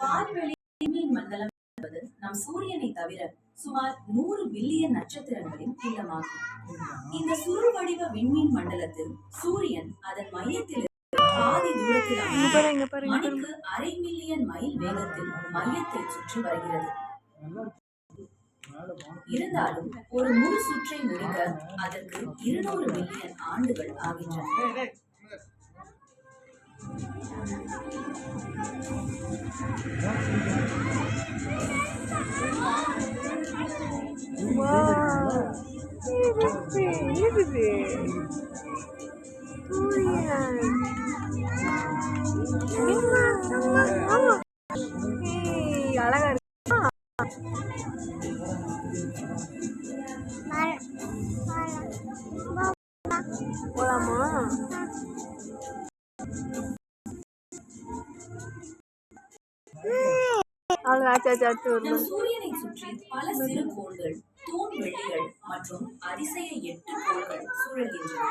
பால்வெளி விண்மீன் மண்டலம் என்பது நம் சூரியனை தவிர சுமார் 100 பில்லியன் நட்சத்திரங்களின் இல்லமாகும். இந்த சுருள் வடிவ விண்மீன் மண்டலத்தில் சூரியன் அதன் மையத்தில் பாதி தூரத்தில் மணிக்கு 1/2 மில்லியன் மைல் வேகத்தில் மையத்தை சுற்றி வருகிறது. இருந்தாலும் ஒரு முழு சுற்றை முடிக்க அதற்கு 200 மில்லியன் ஆண்டுகள் ஆகின்றன. அழகா இருக்கு. போலாமா? சூரியனை சுற்றி பல சிறு கோள்கள், தூண் வெள்ளிகள் மற்றும் அதிசய 8 கோள்கள் சுழல்கின்றன.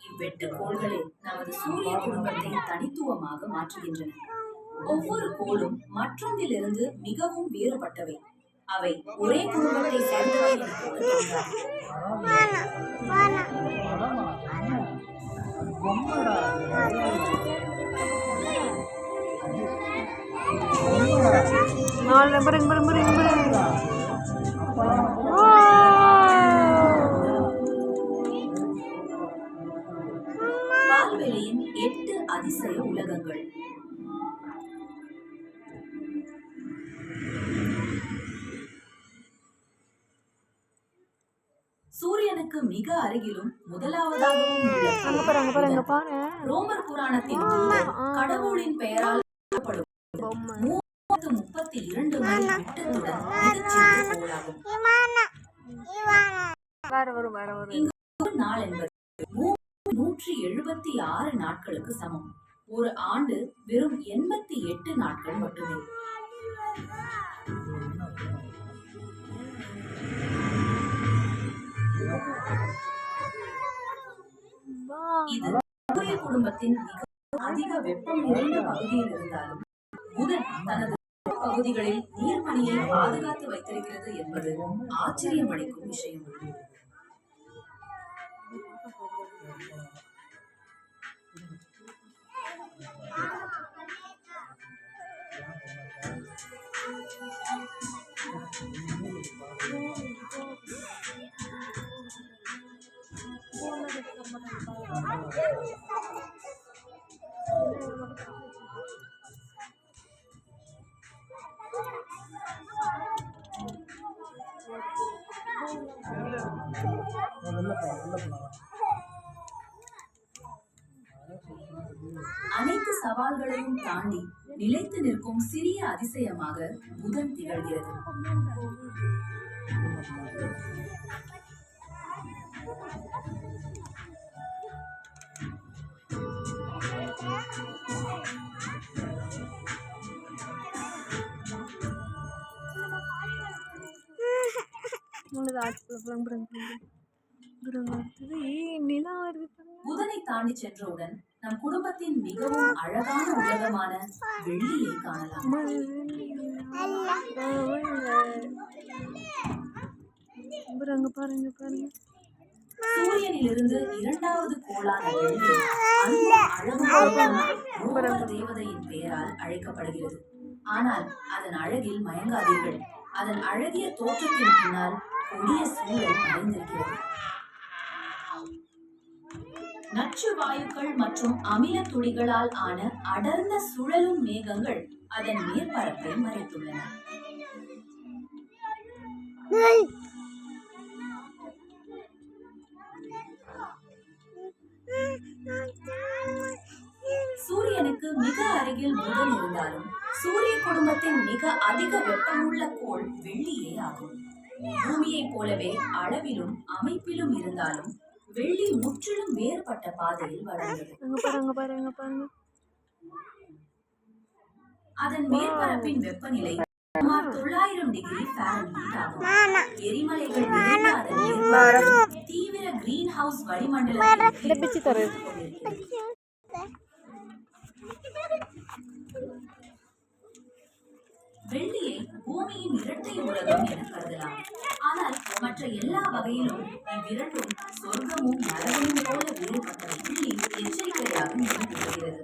இவ்வெட்டு கோள்களே நமது சூரிய குடும்பத்தை தனித்துவமாக மாற்றுகின்றன. ஒவ்வொரு கோளும் மற்றொன்றிலிருந்து மிகவும் வேறுபட்டவை. அவை ஒரே குடும்பத்தை சேர்ந்தவை என கூட பால்வெளியின் 8 அதிசய உலகங்கள். சூரியனுக்கு மிக அருகிலும் முதலாவதாகவும் உள்ள ரோமர் புராணத்தின் கடவுளின் பெயரால் 32 மைல் விட்டத்துடன் நாள் என்பது 176 நாட்களுக்கு சமம். ஒரு ஆண்டு வெறும் 88 நாட்கள் மட்டுமே. இது சூரிய குடும்பத்தின் மிக அதிக வெப்பம் நிறைந்த பகுதியில் இருந்தாலும் புதன் தனது பகுதிகளில் நீர்மணியை பாதுகாத்து வைத்திருக்கிறது என்பது ஆச்சரியம் அளிக்கும் விஷயம். அனைத்து சவால்களையும் தாண்டி நிலைத்து நிற்கும் சிறிய அதிசயமாக புதன் திகழ்கிறது. புதனை தாண்டி சென்றவுடன் நம் குடும்பத்தின் மிகவும் அழகான உலகமான வெள்ளியை காணலாம். சூரியனிலிருந்து இரண்டாவது கோளான வெள்ளி அழகு தேவதையின் பெயரால் அழைக்கப்படுகிறது. ஆனால் அதன் அழகில் மயங்காதீர்கள். அதன் அழகிய தோற்றத்தின் பின்னால் கொடிய சூழல் மறைந்திருக்கிறது. நச்சு வாயுக்கள் மற்றும் அமில துளிகளால் ஆன அடர்ந்த சுழலும் மேகங்கள் அதன் மேற்பரப்பை மறைத்துள்ளன. சூரியனுக்கு மிக அருகில் புதன் இருந்தாலும் சூரிய குடும்பத்தின் மிக அதிக வெப்பமுள்ள கோள் வெள்ளியே ஆகும். பூமியை போலவே அளவிலும் அமைப்பிலும் இருந்தாலும் வெள்ளி முற்றிலும் வேறுபட்ட பாதையில் வளர்ந்தது. அதன் மேற்பரப்பின் வெப்பநிலை சுமார் 900 டிகிரி ஃபாரன்ஹீட் ஆகும். எரிமலைகள் நிறைந்த அதன் மேற்பரப்பு தீவிர கிரீன் ஹவுஸ் வளிமண்டலத்தில் கொண்டிருக்கிறது. வெள்ளியை பூமியின் இரட்டை உலகம் என கருதலாம். ஆனால் மற்ற எல்லா வகையிலும் இவ்விரண்டும் சொர்க்கமும் நரகமும் போல வேறுபட்டவை. வெள்ளி எச்சரிக்கையாக நிறுவப்படுகிறது.